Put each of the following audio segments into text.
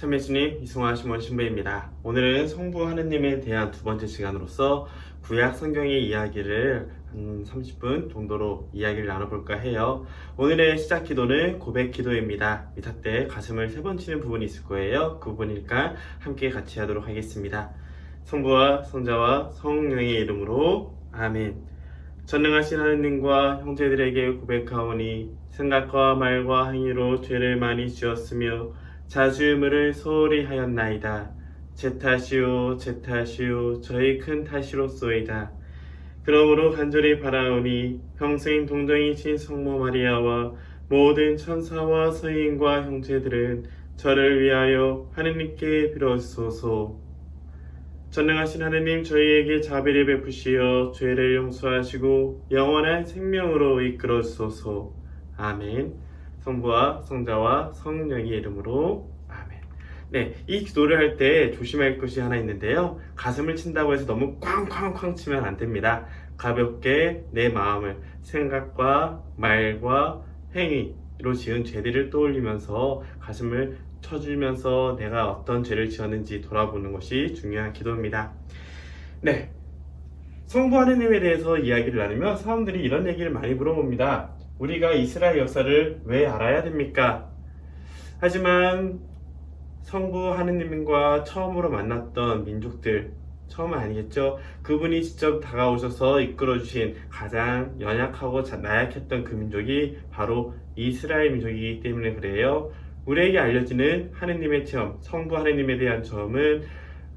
참예수님, 이승화 시몬 신부입니다. 오늘은 성부 하느님에 대한 두 번째 시간으로서 구약 성경의 이야기를 한 30분 정도로 이야기를 나눠볼까 해요. 오늘의 시작 기도는 고백 기도입니다. 미사 때 가슴을 세 번 치는 부분이 있을 거예요. 그 부분이니까 함께 같이 하도록 하겠습니다. 성부와 성자와 성령의 이름으로 아멘. 전능하신 하느님과 형제들에게 고백하오니 생각과 말과 행위로 죄를 많이 지었으며 자주유물을 소홀히 하였나이다. 제 탓이요 제 탓이요 저희 큰 탓이로소이다. 그러므로 간절히 바라오니 평생 동정이신 성모 마리아와 모든 천사와 서인과 형제들은 저를 위하여 하느님께 빌어주소서. 전능하신 하느님, 저희에게 자비를 베푸시어 죄를 용서하시고 영원한 생명으로 이끌어 주소서. 아멘. 성부와 성자와 성령의 이름으로 아멘. 네, 이 기도를 할 때 조심할 것이 하나 있는데요. 가슴을 친다고 해서 너무 쾅쾅쾅 치면 안 됩니다. 가볍게 내 마음을 생각과 말과 행위로 지은 죄들을 떠올리면서 가슴을 쳐주면서 내가 어떤 죄를 지었는지 돌아보는 것이 중요한 기도입니다. 네, 성부 하느님에 대해서 이야기를 나누면 사람들이 이런 얘기를 많이 물어봅니다. 우리가 이스라엘 역사를 왜 알아야 됩니까? 하지만 성부 하느님과 처음으로 만났던 민족들, 처음은 아니겠죠. 그분이 직접 다가오셔서 이끌어주신 가장 연약하고 나약했던 그 민족이 바로 이스라엘 민족이기 때문에 그래요. 우리에게 알려지는 하느님의 체험, 성부 하느님에 대한 체험은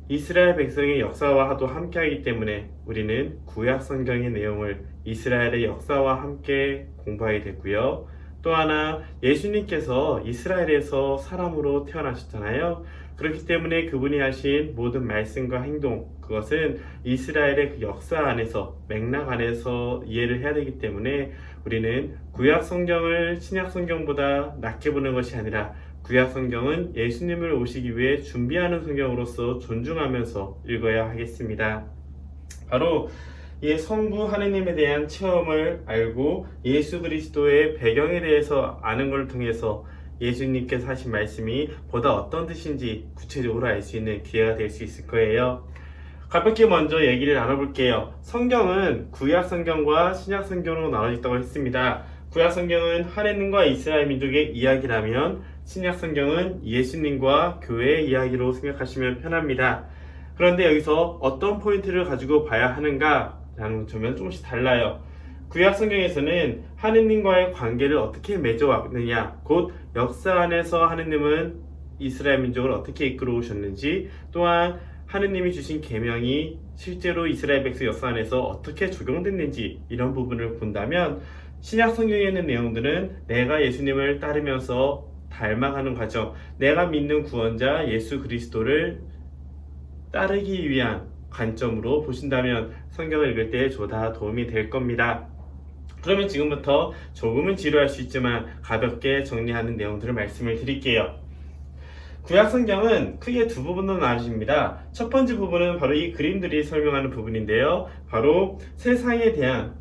이스라엘 백성의 역사와도 함께하기 때문에 우리는 구약 성경의 내용을 이스라엘의 역사와 함께 공부하게 됐고요. 또 하나, 예수님께서 이스라엘에서 사람으로 태어나셨잖아요. 그렇기 때문에 그분이 하신 모든 말씀과 행동, 그것은 이스라엘의 그 역사 안에서, 맥락 안에서 이해를 해야 되기 때문에 우리는 구약 성경을 신약 성경보다 낮게 보는 것이 아니라 구약 성경은 예수님을 오시기 위해 준비하는 성경으로서 존중하면서 읽어야 하겠습니다. 바로 이 성부 하느님에 대한 체험을 알고 예수 그리스도의 배경에 대해서 아는 것을 통해서 예수님께서 하신 말씀이 보다 어떤 뜻인지 구체적으로 알 수 있는 기회가 될 수 있을 거예요. 가볍게 먼저 얘기를 나눠볼게요. 성경은 구약 성경과 신약 성경으로 나눠졌다고 했습니다. 구약 성경은 하느님과 이스라엘 민족의 이야기라면 신약 성경은 예수님과 교회의 이야기로 생각하시면 편합니다. 그런데 여기서 어떤 포인트를 가지고 봐야 하는가 라는 점은 조금씩 달라요. 구약 성경에서는 하느님과의 관계를 어떻게 맺어왔느냐, 곧 역사 안에서 하느님은 이스라엘 민족을 어떻게 이끌어 오셨는지, 또한 하느님이 주신 계명이 실제로 이스라엘 백성 역사 안에서 어떻게 적용됐는지 이런 부분을 본다면, 신약 성경에 있는 내용들은 내가 예수님을 따르면서 닮아가는 과정, 내가 믿는 구원자 예수 그리스도를 따르기 위한 관점으로 보신다면 성경을 읽을 때 조다 도움이 될 겁니다. 그러면 지금부터 조금은 지루할 수 있지만 가볍게 정리하는 내용들을 말씀을 드릴게요. 구약 성경은 크게 두 부분으로 나눠집니다. 첫 번째 부분은 바로 이 그림들이 설명하는 부분인데요. 바로 세상에 대한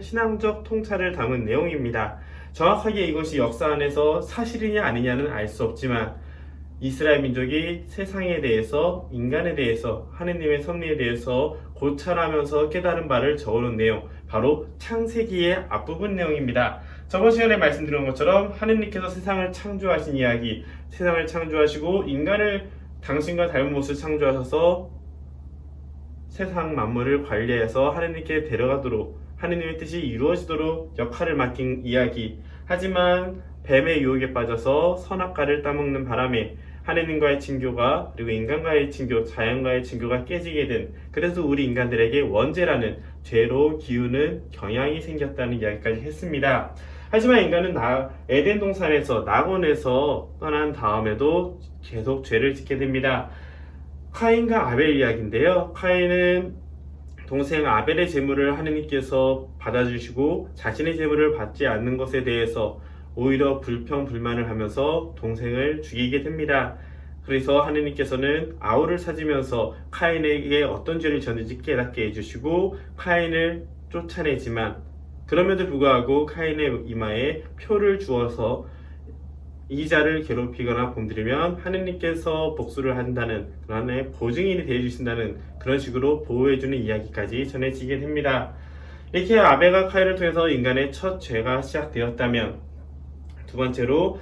신앙적 통찰을 담은 내용입니다. 정확하게 이것이 역사 안에서 사실이냐 아니냐는 알 수 없지만 이스라엘 민족이 세상에 대해서, 인간에 대해서, 하느님의 섭리에 대해서 고찰하면서 깨달은 바를 적어놓은 내용, 바로 창세기의 앞부분 내용입니다. 저번 시간에 말씀드린 것처럼 하느님께서 세상을 창조하신 이야기, 세상을 창조하시고 인간을 당신과 닮은 모습을 창조하셔서 세상 만물을 관리해서 하느님께 데려가도록, 하느님의 뜻이 이루어지도록 역할을 맡긴 이야기. 하지만 뱀의 유혹에 빠져서 선악과를 따먹는 바람에 하느님과의 친교가, 그리고 인간과의 친교, 자연과의 친교가 깨지게 된, 그래서 우리 인간들에게 원죄라는 죄로 기우는 경향이 생겼다는 이야기까지 했습니다. 하지만 인간은 에덴 동산에서, 낙원에서 떠난 다음에도 계속 죄를 짓게 됩니다. 카인과 아벨 이야기인데요. 카인은 동생 아벨의 제물을 하느님께서 받아주시고 자신의 제물을 받지 않는 것에 대해서 오히려 불평불만을 하면서 동생을 죽이게 됩니다. 그래서 하느님께서는 아우를 찾으면서 카인에게 어떤 죄를 지었는지 깨닫게 해주시고 카인을 쫓아내지만, 그럼에도 불구하고 카인의 이마에 표를 주어서 이자를 괴롭히거나 공들이면 하느님께서 복수를 한다는 그런 보증인이 되어주신다는 그런 식으로 보호해주는 이야기까지 전해지게 됩니다. 이렇게 아벨과 카인을 통해서 인간의 첫 죄가 시작되었다면, 두 번째로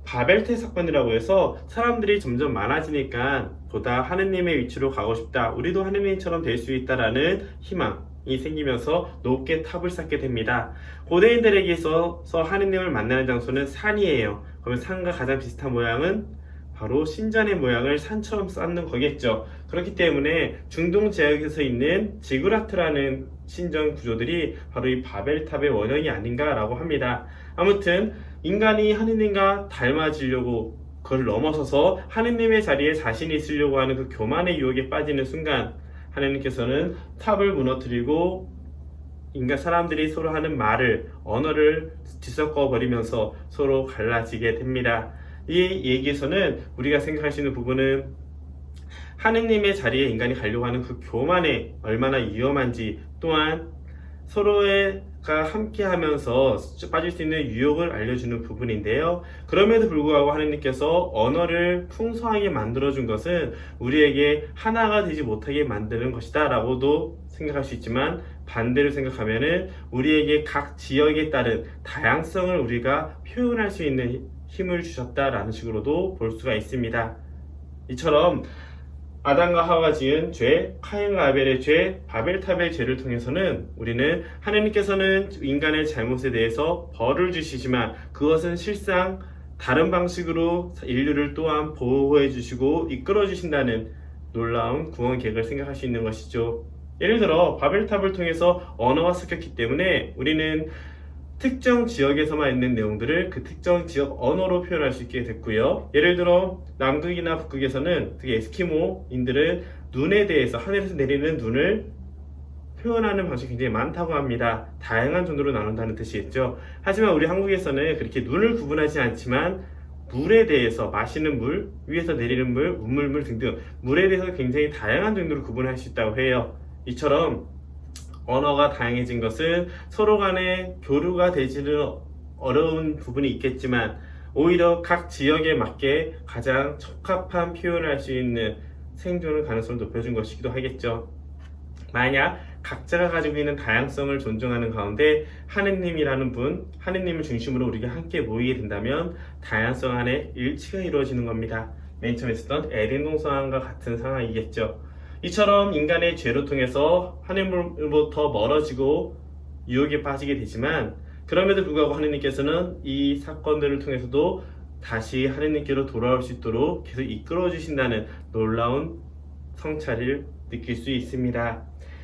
바벨탑 사건이라고 해서 사람들이 점점 많아지니까 보다 하느님의 위치로 가고 싶다, 우리도 하느님처럼 될 수 있다라는 희망이 생기면서 높게 탑을 쌓게 됩니다. 고대인들에게 있어서 하느님을 만나는 장소는 산이에요. 그러면 산과 가장 비슷한 모양은 바로 신전의 모양을 산처럼 쌓는 거겠죠. 그렇기 때문에 중동 지역에서 있는 지구라트라는 신전 구조들이 바로 이 바벨탑의 원형이 아닌가라고 합니다. 아무튼 인간이 하느님과 닮아지려고 그걸 넘어서서 하느님의 자리에 자신이 있으려고 하는 그 교만의 유혹에 빠지는 순간, 하느님께서는 탑을 무너뜨리고 인간 사람들이 서로 하는 말을, 언어를 뒤섞어 버리면서 서로 갈라지게 됩니다. 이 얘기에서는 우리가 생각할 수 있는 부분은 하느님의 자리에 인간이 가려고 하는 그 교만에 얼마나 위험한지, 또한 서로가 함께하면서 빠질 수 있는 유혹을 알려주는 부분인데요. 그럼에도 불구하고 하느님께서 언어를 풍성하게 만들어준 것은 우리에게 하나가 되지 못하게 만드는 것이다 라고도 생각할 수 있지만, 반대로 생각하면은 우리에게 각 지역에 따른 다양성을 우리가 표현할 수 있는 힘을 주셨다라는 식으로도 볼 수가 있습니다. 이처럼 아담과 하와가 지은 죄, 카인과 아벨의 죄, 바벨탑의 죄를 통해서는 우리는 하느님께서는 인간의 잘못에 대해서 벌을 주시지만 그것은 실상 다른 방식으로 인류를 또한 보호해 주시고 이끌어 주신다는 놀라운 구원 계획을 생각할 수 있는 것이죠. 예를 들어 바벨탑을 통해서 언어가 섞였기 때문에 우리는 특정 지역에서만 있는 내용들을 그 특정 지역 언어로 표현할 수 있게 됐고요. 예를 들어 남극이나 북극에서는 특히 에스키모인들은 눈에 대해서, 하늘에서 내리는 눈을 표현하는 방식이 굉장히 많다고 합니다. 다양한 정도로 나눈다는 뜻이겠죠. 하지만 우리 한국에서는 그렇게 눈을 구분하지 않지만 물에 대해서, 마시는 물, 위에서 내리는 물, 우물물 등등 물에 대해서 굉장히 다양한 정도로 구분할 수 있다고 해요. 이처럼 언어가 다양해진 것은 서로 간에 교류가 되지는 어려운 부분이 있겠지만 오히려 각 지역에 맞게 가장 적합한 표현을 할 수 있는 생존의 가능성을 높여준 것이기도 하겠죠. 만약 각자가 가지고 있는 다양성을 존중하는 가운데 하느님이라는 분, 하느님을 중심으로 우리가 함께 모이게 된다면 다양성 안에 일치가 이루어지는 겁니다. 맨 처음에 있었던 에덴 동산과 같은 상황이겠죠. 이처럼 인간의 죄로 통해서 하느님으로부터 멀어지고 유혹에 빠지게 되지만, 그럼에도 불구하고 하느님께서는 이 사건들을 통해서도 다시 하느님께로 돌아올 수 있도록 계속 이끌어 주신다는 놀라운 성찰을 느낄 수 있습니다.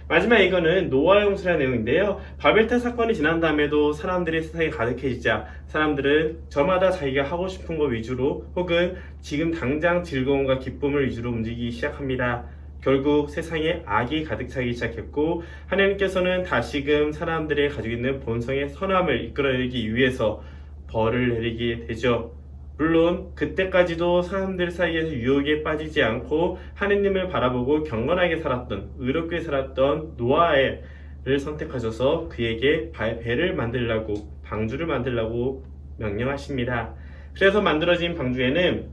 마지막 이거는 노아 용서라는 내용인데요. 바벨탑 사건이 지난 다음에도 사람들이 세상에 가득해지자 사람들은 저마다 자기가 하고 싶은 것 위주로, 혹은 지금 당장 즐거움과 기쁨을 위주로 움직이기 시작합니다. 결국 세상에 악이 가득 차기 시작했고, 하나님께서는 다시금 사람들이 가지고 있는 본성의 선함을 이끌어내기 위해서 벌을 내리게 되죠. 물론 그때까지도 사람들 사이에서 유혹에 빠지지 않고 하느님을 바라보고 경건하게 살았던, 의롭게 살았던 노아를 선택하셔서 그에게 배를 만들라고, 방주를 만들라고 명령하십니다. 그래서 만들어진 방주에는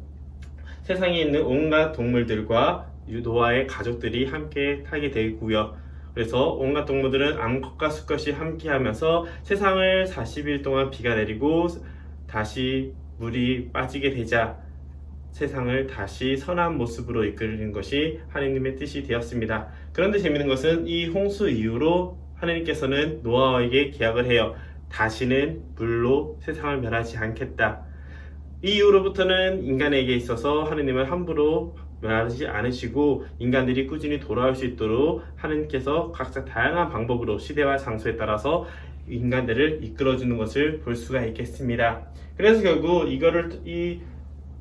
세상에 있는 온갖 동물들과 노아의 가족들이 함께 타게 되고요. 그래서 온갖 동물들은 암컷과 수컷이 함께 하면서 세상을 40일 동안 비가 내리고 다시 물이 빠지게 되자 세상을 다시 선한 모습으로 이끌는 것이 하느님의 뜻이 되었습니다. 그런데 재미있는 것은 이 홍수 이후로 하느님께서는 노아에게 계약을 해요. 다시는 물로 세상을 멸하지 않겠다. 이 이후로부터는 인간에게 있어서 하느님을 함부로 멸하지 않으시고 인간들이 꾸준히 돌아올 수 있도록 하느님께서 각자 다양한 방법으로 시대와 장소에 따라서 인간들을 이끌어주는 것을 볼 수가 있겠습니다. 그래서 결국 이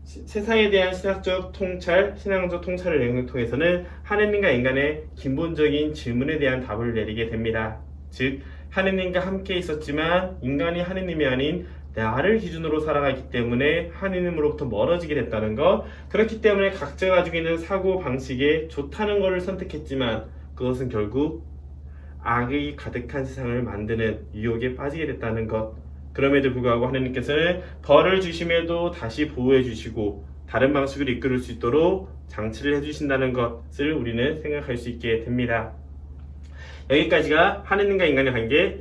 세상에 대한 신학적 통찰, 신앙적 통찰을 내용을 통해서는 하느님과 인간의 기본적인 질문에 대한 답을 내리게 됩니다. 즉, 하느님과 함께 있었지만 인간이 하느님이 아닌 나를 기준으로 살아가기 때문에 하느님으로부터 멀어지게 됐다는 것, 그렇기 때문에 각자 가지고 있는 사고 방식에 좋다는 것을 선택했지만 그것은 결국 악이 가득한 세상을 만드는 유혹에 빠지게 됐다는 것, 그럼에도 불구하고 하나님께서는 벌을 주심에도 다시 보호해 주시고 다른 방식으로 이끌을 수 있도록 장치를 해주신다는 것을 우리는 생각할 수 있게 됩니다. 여기까지가 하느님과 인간의 관계,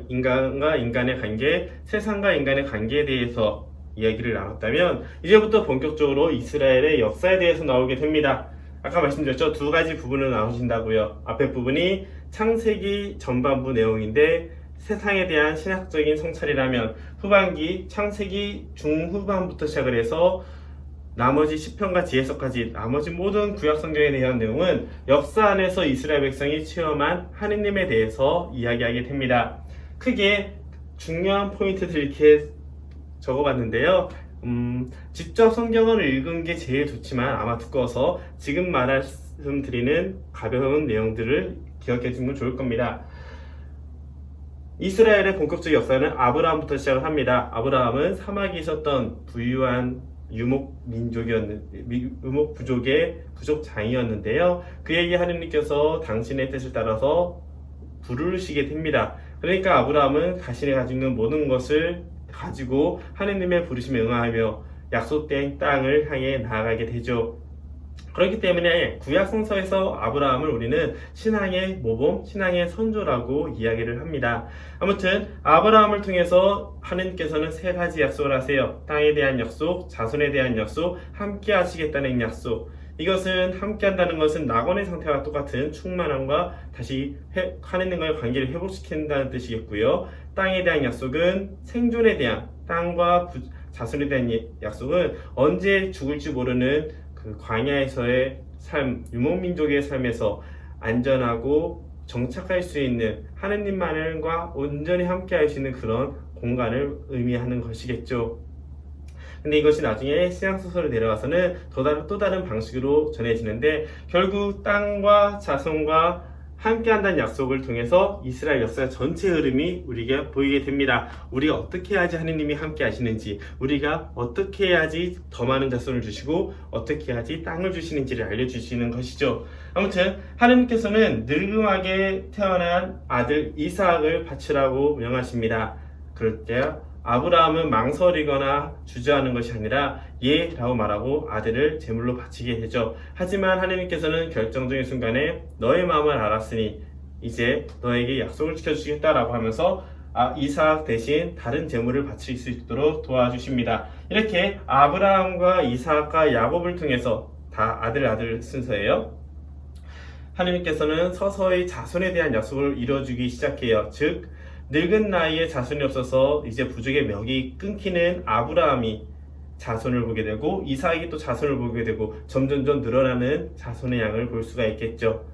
인간과 인간의 관계, 세상과 인간의 관계에 대해서 이야기를 나눴다면 이제부터 본격적으로 이스라엘의 역사에 대해서 나오게 됩니다. 아까 말씀드렸죠? 두 가지 부분을 나누신다고요. 앞에 부분이 창세기 전반부 내용인데 세상에 대한 신학적인 성찰이라면 후반기 창세기 중후반부터 시작을 해서 나머지 시편과 지혜서까지 나머지 모든 구약 성경에 대한 내용은 역사 안에서 이스라엘 백성이 체험한 하느님에 대해서 이야기하게 됩니다. 크게 중요한 포인트들 이렇게 적어봤는데요. 직접 성경을 읽은 게 제일 좋지만 아마 두꺼워서 지금 말씀드리는 가벼운 내용들을 기억해 주면 좋을 겁니다. 이스라엘의 본격적 역사는 아브라함부터 시작을 합니다. 아브라함은 사막에 있었던 부유한 유목 부족의 부족장이었는데요. 그에게 하느님께서 당신의 뜻을 따라서 부르시게 됩니다. 그러니까 아브라함은 자신이 가지고 있는 모든 것을 가지고 하느님의 부르심에 응하며 약속된 땅을 향해 나아가게 되죠. 그렇기 때문에 구약 성서에서 아브라함을 우리는 신앙의 모범, 신앙의 선조라고 이야기를 합니다. 아무튼 아브라함을 통해서 하느님께서는 세 가지 약속을 하세요. 땅에 대한 약속, 자손에 대한 약속, 함께 하시겠다는 약속. 이것은 함께 한다는 것은 낙원의 상태와 똑같은 충만함과 다시 하느님과의 관계를 회복시킨다는 뜻이겠고요. 땅에 대한 약속은 생존에 대한, 땅과 자손에 대한 약속은 언제 죽을지 모르는 그 광야에서의 삶, 유목민족의 삶에서 안전하고 정착할 수 있는 하느님만과 온전히 함께 할 수 있는 그런 공간을 의미하는 것이겠죠. 근데 이것이 나중에 신약소설에 내려가서는 또 다른 방식으로 전해지는데 결국 땅과 자손과 함께한다는 약속을 통해서 이스라엘 역사 전체 흐름이 우리가 보이게 됩니다. 우리가 어떻게 해야지 하느님이 함께 하시는지, 우리가 어떻게 해야지 더 많은 자손을 주시고 어떻게 해야지 땅을 주시는지를 알려주시는 것이죠. 아무튼 하느님께서는 늙음하게 태어난 아들 이삭을 바치라고 명하십니다. 그럴 때 아브라함은 망설이거나 주저하는 것이 아니라 예 라고 말하고 아들을 제물로 바치게 되죠. 하지만 하느님께서는 결정적인 순간에 너의 마음을 알았으니 이제 너에게 약속을 지켜주시겠다 라고 하면서 이삭 대신 다른 제물을 바칠 수 있도록 도와주십니다. 이렇게 아브라함과 이삭과 야곱을 통해서 다 아들 순서예요. 하느님께서는 서서히 자손에 대한 약속을 이뤄주기 시작해요. 즉 늙은 나이에 자손이 없어서 이제 부족의 멱이 끊기는 아브라함이 자손을 보게 되고 이삭이 또 자손을 보게 되고 점점점 늘어나는 자손의 양을 볼 수가 있겠죠.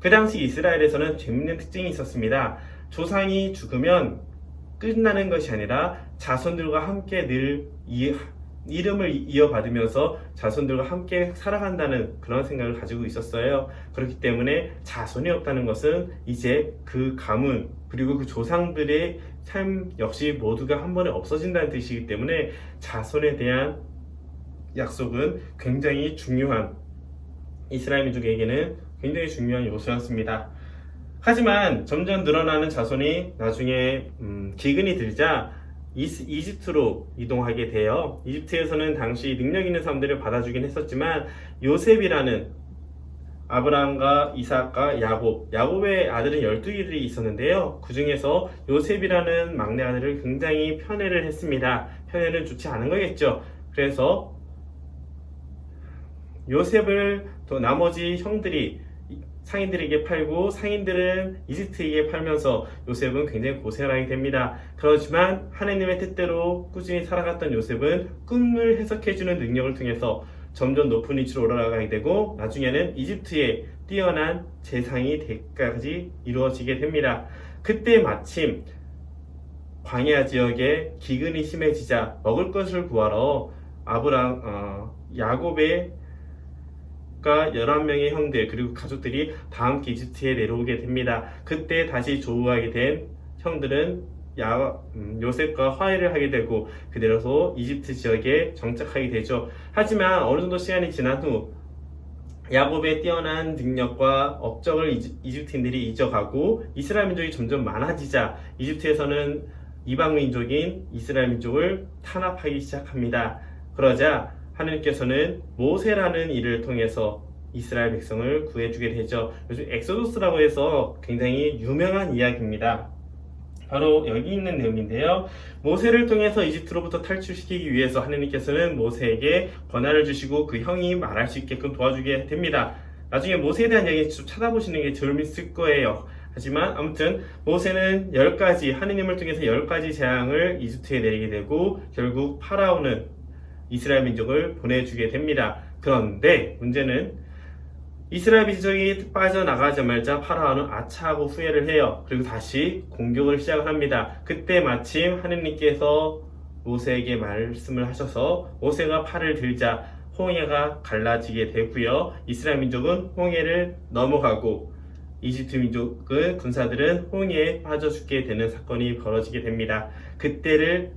그 당시 이스라엘에서는 재밌는 특징이 있었습니다. 조상이 죽으면 끝나는 것이 아니라 자손들과 함께 늘 이름을 이어받으면서 자손들과 함께 살아간다는 그런 생각을 가지고 있었어요. 그렇기 때문에 자손이 없다는 것은 이제 그 가문 그리고 그 조상들의 삶 역시 모두가 한 번에 없어진다는 뜻이기 때문에 자손에 대한 약속은 굉장히 중요한, 이스라엘 민족에게는 굉장히 중요한 요소였습니다. 하지만 점점 늘어나는 자손이 나중에 기근이 들자 이집트로 이동하게 돼요. 이집트에서는 당시 능력 있는 사람들을 받아주긴 했었지만 요셉이라는 아브라함과 이삭과 야곱의 아들은 12일이 있었는데요. 그 중에서 요셉이라는 막내 아들을 굉장히 편애를 했습니다. 편애는 좋지 않은 거겠죠. 그래서 요셉을 또 나머지 형들이 상인들에게 팔고 상인들은 이집트에게 팔면서 요셉은 굉장히 고생을 하게 됩니다. 그렇지만 하나님의 뜻대로 꾸준히 살아갔던 요셉은 꿈을 해석해주는 능력을 통해서 점점 높은 위치로 올라가게 되고 나중에는 이집트의 뛰어난 재상이 되기까지 이루어지게 됩니다. 그때 마침 광야 지역에 기근이 심해지자 먹을 것을 구하러 야곱의 11명의 형들 그리고 가족들이 다 함께 이집트에 내려오게 됩니다. 그때 다시 조우하게 된 형들은 요셉과 화해를 하게 되고 그대로서 이집트 지역에 정착하게 되죠. 하지만 어느 정도 시간이 지난 후 야곱의 뛰어난 능력과 업적을 이집트인들이 잊어가고 이스라엘 민족이 점점 많아지자 이집트에서는 이방 민족인 이스라엘 민족을 탄압하기 시작합니다. 그러자 하느님께서는 모세라는 이를 통해서 이스라엘 백성을 구해주게 되죠. 요즘 엑소더스라고 해서 굉장히 유명한 이야기입니다. 바로 여기 있는 내용인데요. 모세를 통해서 이집트로부터 탈출시키기 위해서 하느님께서는 모세에게 권한을 주시고 그 형이 말할 수 있게끔 도와주게 됩니다. 나중에 모세에 대한 이야기 좀 찾아보시는 게 재밌을 거예요. 하지만 아무튼 모세는 10가지 하느님을 통해서 10가지 재앙을 이집트에 내리게 되고 결국 파라오는 이스라엘 민족을 보내주게 됩니다. 그런데 문제는 이스라엘 민족이 빠져나가자마자 파라오는 아차하고 후회를 해요. 그리고 다시 공격을 시작을 합니다. 그때 마침 하느님께서 모세에게 말씀을 하셔서 모세가 팔을 들자 홍해가 갈라지게 되고요. 이스라엘 민족은 홍해를 넘어가고 이집트 민족은 군사들은 홍해에 빠져 죽게 되는 사건이 벌어지게 됩니다. 그때를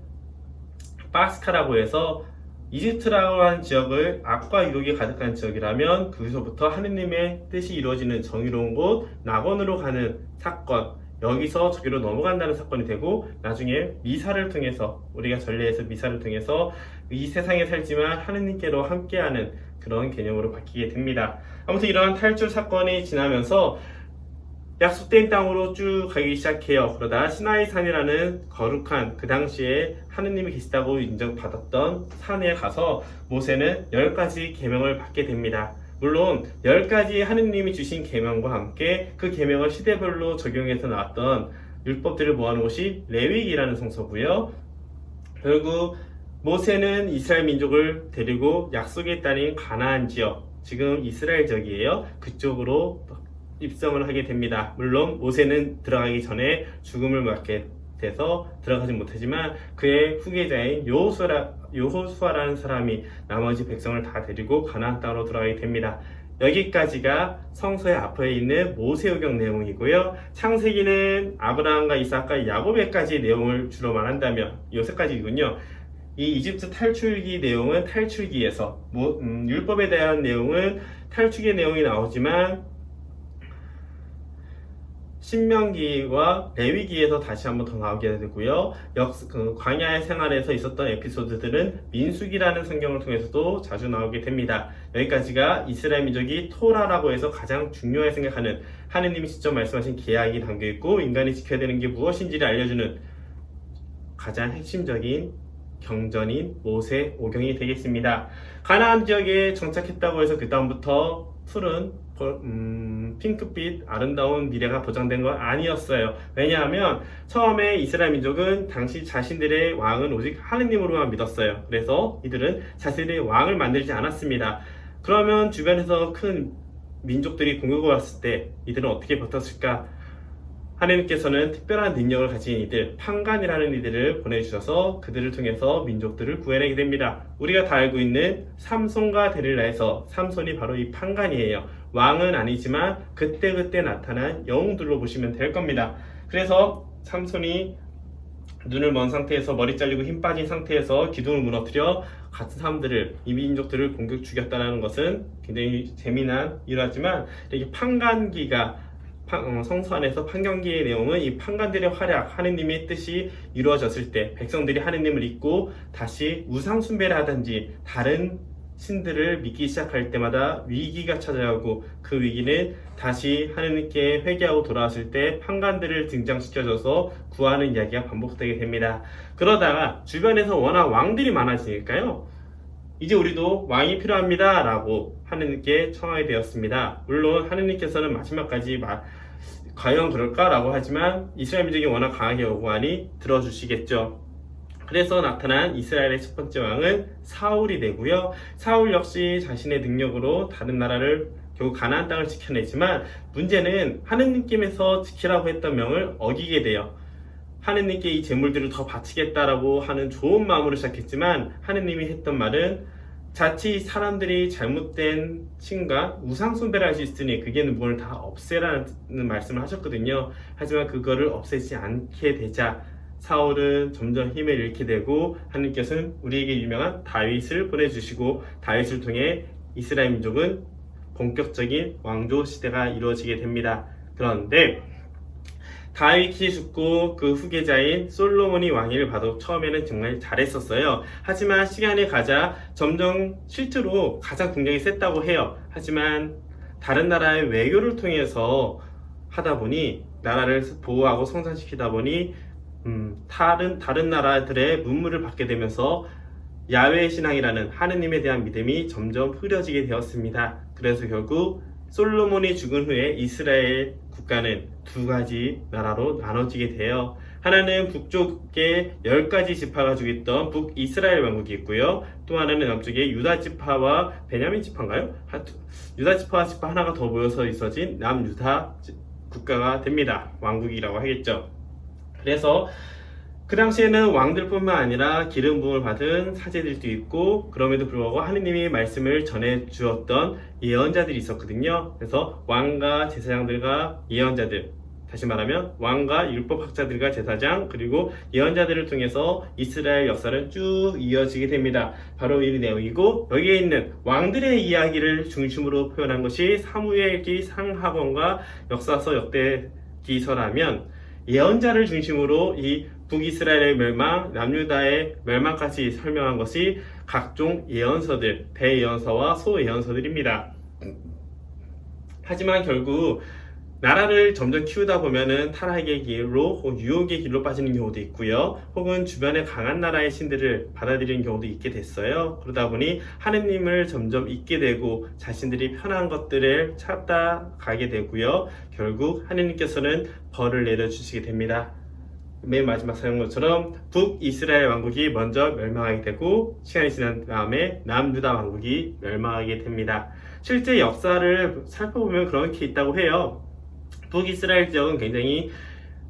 파스카라고 해서 이집트라고 하는 지역을 악과 유혹이 가득한 지역이라면 거기서부터 하느님의 뜻이 이루어지는 정의로운 곳 낙원으로 가는 사건, 여기서 저기로 넘어간다는 사건이 되고 나중에 미사를 통해서 우리가 전례에서 미사를 통해서 이 세상에 살지만 하느님께로 함께하는 그런 개념으로 바뀌게 됩니다. 아무튼 이러한 탈출 사건이 지나면서 약속된 땅으로 쭉 가기 시작해요. 그러다 시나이산이라는 거룩한 그 당시에 하느님이 계시다고 인정받았던 산에 가서 모세는 10가지 계명을 받게 됩니다. 물론 10가지 하느님이 주신 계명과 함께 그 계명을 시대별로 적용해서 나왔던 율법들을 모아놓은 곳이 레위기라는 성서고요. 결국 모세는 이스라엘 민족을 데리고 약속의 땅인 가나안 지역, 지금 이스라엘 지역이에요. 그쪽으로 입성을 하게 됩니다. 물론 모세는 들어가기 전에 죽음을 맞게 돼서 들어가지 못하지만 그의 후계자인 여호수아라는 사람이 나머지 백성을 다 데리고 가나안 땅으로 들어가게 됩니다. 여기까지가 성서의 앞에 있는 모세오경 내용이고요. 창세기는 아브라함과 이삭과 야곱에까지 내용을 주로 말한다면 요새까지이군요. 이 이집트 탈출기 내용은 탈출기에서 율법에 대한 내용은 탈출기 내용이 나오지만 신명기와 레위기에서 다시 한번 더 나오게 되고요. 광야의 생활에서 있었던 에피소드들은 민수기라는 성경을 통해서도 자주 나오게 됩니다. 여기까지가 이스라엘 민족이 토라라고 해서 가장 중요하게 생각하는 하느님이 직접 말씀하신 계약이 담겨있고 인간이 지켜야 되는 게 무엇인지를 알려주는 가장 핵심적인 경전인 모세오경이 되겠습니다. 가나안 지역에 정착했다고 해서 그 다음부터 푸른 핑크빛 아름다운 미래가 보장된 건 아니었어요. 왜냐하면 처음에 이스라엘 민족은 당시 자신들의 왕은 오직 하느님으로만 믿었어요. 그래서 이들은 자신의 왕을 만들지 않았습니다. 그러면 주변에서 큰 민족들이 공격을 왔을 때 이들은 어떻게 버텼을까? 하느님께서는 특별한 능력을 가진 이들, 판관이라는 이들을 보내주셔서 그들을 통해서 민족들을 구해내게 됩니다. 우리가 다 알고 있는 삼손과 데릴라에서 삼손이 바로 이 판관이에요. 왕은 아니지만 그때그때 나타난 영웅들로 보시면 될 겁니다. 그래서 삼손이 눈을 먼 상태에서 머리 잘리고 힘 빠진 상태에서 기둥을 무너뜨려 같은 사람들을, 이 민족들을 공격 죽였다는 것은 굉장히 재미난 일화지만 이렇게 판관기가 성서 안에서 판경기의 내용은 이 판관들의 활약, 하느님의 뜻이 이루어졌을 때 백성들이 하느님을 잊고 다시 우상 숭배를 하든지 다른 신들을 믿기 시작할 때마다 위기가 찾아오고 그 위기는 다시 하느님께 회개하고 돌아왔을 때 판관들을 등장시켜줘서 구하는 이야기가 반복되게 됩니다. 그러다가 주변에서 워낙 왕들이 많아지니까요, 이제 우리도 왕이 필요합니다 라고 하느님께 청하게 되었습니다. 물론 하느님께서는 마지막까지 과연 그럴까? 라고 하지만 이스라엘 민족이 워낙 강하게 요구하니 들어주시겠죠. 그래서 나타난 이스라엘의 첫 번째 왕은 사울이 되고요. 사울 역시 자신의 능력으로 다른 나라를 결국 가나안 땅을 지켜내지만 문제는 하느님께서 지키라고 했던 명을 어기게 돼요. 하느님께 이 재물들을 더 바치겠다라고 하는 좋은 마음으로 시작했지만 하느님이 했던 말은 자칫 사람들이 잘못된 신과 우상 숭배를 할 수 있으니 그게 뭘 다 없애라는 말씀을 하셨거든요. 하지만 그거를 없애지 않게 되자 사울은 점점 힘을 잃게 되고 하느님께서는 우리에게 유명한 다윗을 보내주시고 다윗을 통해 이스라엘 민족은 본격적인 왕조 시대가 이루어지게 됩니다. 그런데 다윗이 죽고 그 후계자인 솔로몬이 왕위를 봐도 처음에는 정말 잘했었어요. 하지만 시간이 가자 점점 실제로 가장 국력이 셌다고 해요. 하지만 다른 나라의 외교를 통해서 하다 보니 나라를 보호하고 성장시키다 보니 다른 나라들의 문물을 받게 되면서 야훼 신앙이라는 하느님에 대한 믿음이 점점 흐려지게 되었습니다. 그래서 결국 솔로몬이 죽은 후에 이스라엘 국가는 두 가지 나라로 나눠지게 돼요. 하나는 북쪽에 10가지 지파가 가지고 있던 북이스라엘 왕국이 있고요. 또 하나는 남쪽에 유다 지파와 베냐민 지파인가요? 유다 지파와 지파 하나가 더 모여서 있어진 남유다 국가가 됩니다. 왕국이라고 하겠죠. 그래서 그 당시에는 왕들뿐만 아니라 기름 부음을 받은 사제들도 있고, 그럼에도 불구하고 하느님이 말씀을 전해 주었던 예언자들이 있었거든요. 그래서 왕과 제사장들과 예언자들, 다시 말하면 왕과 율법학자들과 제사장, 그리고 예언자들을 통해서 이스라엘 역사는 쭉 이어지게 됩니다. 바로 이 내용이고, 여기에 있는 왕들의 이야기를 중심으로 표현한 것이 사무엘기, 상하권과 역사서, 역대기서라면, 예언자를 중심으로 이 북이스라엘의 멸망, 남유다의 멸망까지 설명한 것이 각종 예언서들, 대예언서와 소예언서들입니다. 하지만 결국 나라를 점점 키우다 보면은 타락의 길로 혹은 유혹의 길로 빠지는 경우도 있고요. 혹은 주변의 강한 나라의 신들을 받아들이는 경우도 있게 됐어요. 그러다 보니 하느님을 점점 잊게 되고 자신들이 편한 것들을 찾다 가게 되고요. 결국 하느님께서는 벌을 내려주시게 됩니다. 맨 마지막 사용 것처럼 북이스라엘 왕국이 먼저 멸망하게 되고 시간이 지난 다음에 남유다 왕국이 멸망하게 됩니다. 실제 역사를 살펴보면 그렇게 있다고 해요. 북이스라엘 지역은 굉장히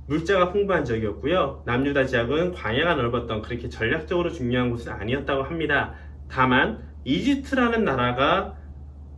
물자가 풍부한 지역이었고요. 남유다 지역은 광야가 넓었던 그렇게 전략적으로 중요한 곳은 아니었다고 합니다. 다만 이집트라는 나라가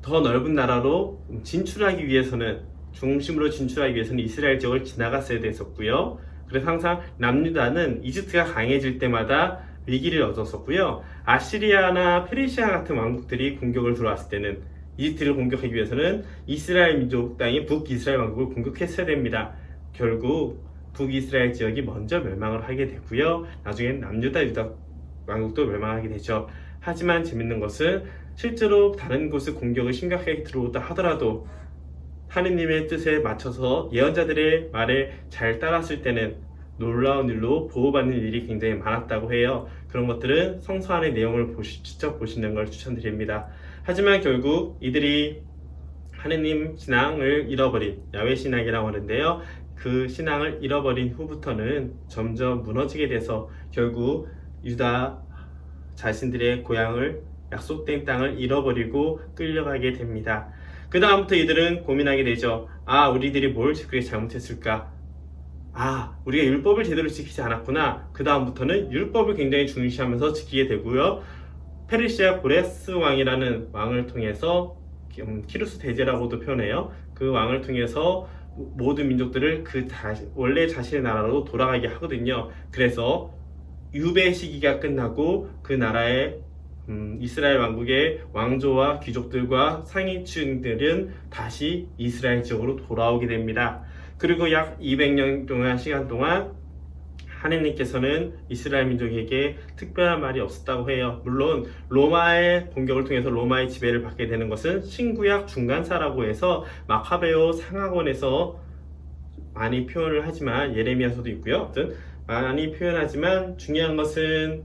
더 넓은 나라로 진출하기 위해서는 중심으로 진출하기 위해서는 이스라엘 지역을 지나갔어야 됐었고요. 그래서 항상 남유다는 이집트가 강해질 때마다 위기를 얻었었고요. 아시리아나 페르시아 같은 왕국들이 공격을 들어왔을 때는 이집트를 공격하기 위해서는 이스라엘 민족 땅인 북이스라엘 왕국을 공격했어야 됩니다. 결국 북이스라엘 지역이 먼저 멸망을 하게 되고요. 나중엔 남유다 유다 왕국도 멸망하게 되죠. 하지만 재밌는 것은 실제로 다른 곳의 공격을 심각하게 들어오다 하더라도 하느님의 뜻에 맞춰서 예언자들의 말에 잘 따랐을 때는 놀라운 일로 보호받는 일이 굉장히 많았다고 해요. 그런 것들은 성서 안의 내용을 직접 보시는 걸 추천드립니다. 하지만 결국 이들이 하느님 신앙을 잃어버린 야훼 신앙이라고 하는데요. 그 신앙을 잃어버린 후부터는 점점 무너지게 돼서 결국 유다 자신들의 고향을 약속된 땅을 잃어버리고 끌려가게 됩니다. 그 다음부터 이들은 고민하게 되죠. 우리들이 뭘 그렇게 잘못했을까? 우리가 율법을 제대로 지키지 않았구나. 그 다음부터는 율법을 굉장히 중시하면서 지키게 되고요. 페르시아 고레스 왕이라는 왕을 통해서 키루스 대제라고도 표현해요. 그 왕을 통해서 모든 민족들을 원래 자신의 나라로 돌아가게 하거든요. 그래서 유배 시기가 끝나고 그 나라의 이스라엘 왕국의 왕조와 귀족들과 상위층들은 다시 이스라엘 지역으로 돌아오게 됩니다. 그리고 약 200년 동안 시간 동안 하느님께서는 이스라엘 민족에게 특별한 말이 없었다고 해요. 물론 로마의 공격을 통해서 로마의 지배를 받게 되는 것은 신구약 중간사라고 해서 마카베오 상하권에서 많이 표현을 하지만 예레미야서도 있고요. 아무튼 많이 표현하지만 중요한 것은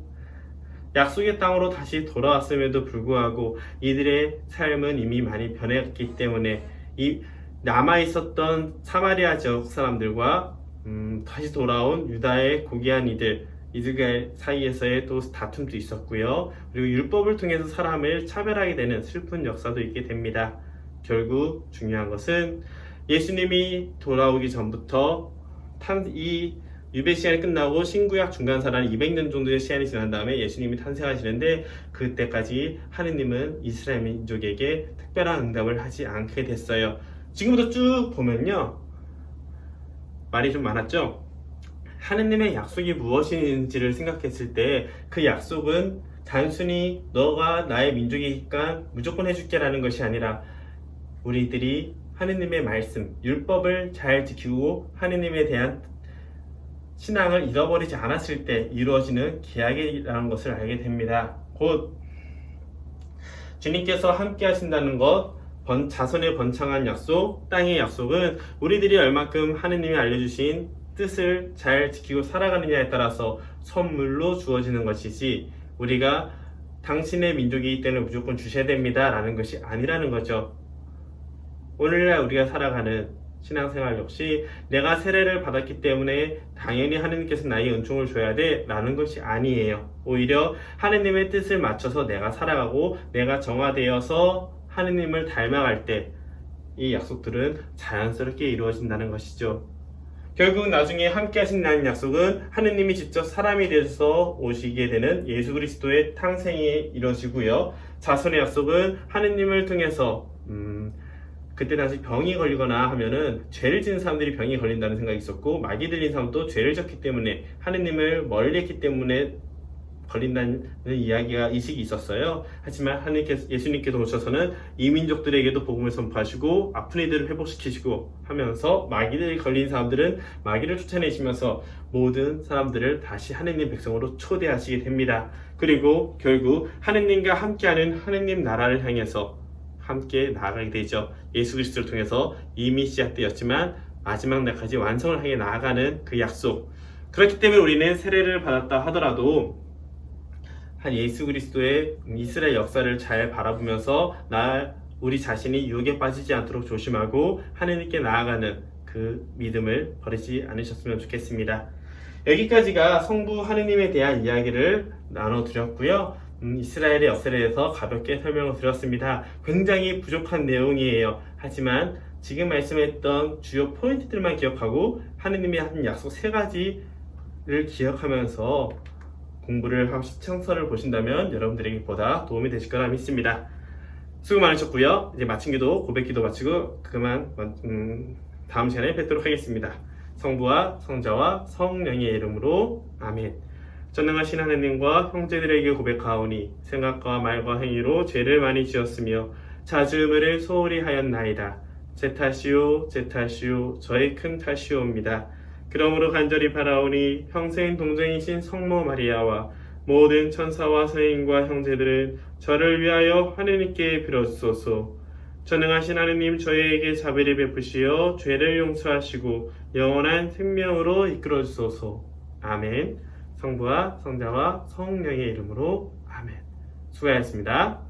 약속의 땅으로 다시 돌아왔음에도 불구하고 이들의 삶은 이미 많이 변했기 때문에 이 남아있었던 사마리아 지역 사람들과 다시 돌아온 유다의 고귀한 이들 사이에서의 또 다툼도 있었고요. 그리고 율법을 통해서 사람을 차별하게 되는 슬픈 역사도 있게 됩니다. 결국 중요한 것은 예수님이 돌아오기 전부터 이 유배 시간이 끝나고 신구약 중간사라는 200년 정도의 시간이 지난 다음에 예수님이 탄생하시는데 그때까지 하느님은 이스라엘 민족에게 특별한 응답을 하지 않게 됐어요. 지금부터 쭉 보면요. 말이 좀 많았죠? 하느님의 약속이 무엇인지를 생각했을 때 그 약속은 단순히 너가 나의 민족이니까 무조건 해줄게 라는 것이 아니라 우리들이 하느님의 말씀, 율법을 잘 지키고 하느님에 대한 신앙을 잃어버리지 않았을 때 이루어지는 계약이라는 것을 알게 됩니다. 곧 주님께서 함께 하신다는 것, 자손의 번창한 약속, 땅의 약속은 우리들이 얼마큼 하느님이 알려주신 뜻을 잘 지키고 살아가느냐에 따라서 선물로 주어지는 것이지, 우리가 당신의 민족이기 때문에 무조건 주셔야 됩니다 라는 것이 아니라는 거죠. 오늘날 우리가 살아가는 신앙생활 역시 내가 세례를 받았기 때문에 당연히 하느님께서 나에게 은총을 줘야 돼 라는 것이 아니에요. 오히려 하느님의 뜻을 맞춰서 내가 살아가고 내가 정화되어서 하느님을 닮아갈 때 이 약속들은 자연스럽게 이루어진다는 것이죠. 결국 나중에 함께 하신다는 약속은 하느님이 직접 사람이 되어서 오시게 되는 예수 그리스도의 탕생이 이루어지고요. 자손의 약속은 하느님을 통해서 그때 당시 병이 걸리거나 하면은 죄를 지은 사람들이 병이 걸린다는 생각이 있었고, 마귀 들린 사람도 죄를 졌기 때문에 하느님을 멀리했기 때문에 걸린다는 이식이 있었어요. 하지만 예수님께서 오셔서는 이민족들에게도 복음을 선포하시고 아픈 이들을 회복시키시고 하면서 마귀들이 걸린 사람들은 마귀를 쫓아내시면서 모든 사람들을 다시 하느님 백성으로 초대하시게 됩니다. 그리고 결국 하느님과 함께하는 하느님 나라를 향해서 함께 나아가게 되죠. 예수 그리스도를 통해서 이미 시작되었지만 마지막 날까지 완성을 향해 나아가는 그 약속. 그렇기 때문에 우리는 세례를 받았다 하더라도 한 예수 그리스도의 이스라엘 역사를 잘 바라보면서 우리 자신이 유혹에 빠지지 않도록 조심하고 하느님께 나아가는 그 믿음을 버리지 않으셨으면 좋겠습니다. 여기까지가 성부 하느님에 대한 이야기를 나눠드렸고요. 이스라엘의 역사에 대해서 가볍게 설명을 드렸습니다. 굉장히 부족한 내용이에요. 하지만 지금 말씀했던 주요 포인트들만 기억하고 하느님이 하신 약속 3가지를 기억하면서 공부를 하고 시청서를 보신다면 여러분들에게 보다 도움이 되실 거라 믿습니다. 수고 많으셨고요. 이제 마침기도 고백기도 마치고 그만 다음 시간에 뵙도록 하겠습니다. 성부와 성자와 성령의 이름으로 아멘. 전능하신 하느님과 형제들에게 고백하오니 생각과 말과 행위로 죄를 많이 지었으며 자주음을 소홀히 하였나이다. 제 탓이요 제 탓이요 저의 큰 탓이오입니다. 그러므로 간절히 바라오니 평생 동정이신 성모 마리아와 모든 천사와 성인과 형제들은 저를 위하여 하느님께 빌어주소서. 전능하신 하느님 저희에게 자비를 베푸시어 죄를 용서하시고 영원한 생명으로 이끌어주소서. 아멘. 성부와 성자와 성령의 이름으로 아멘. 수고하셨습니다.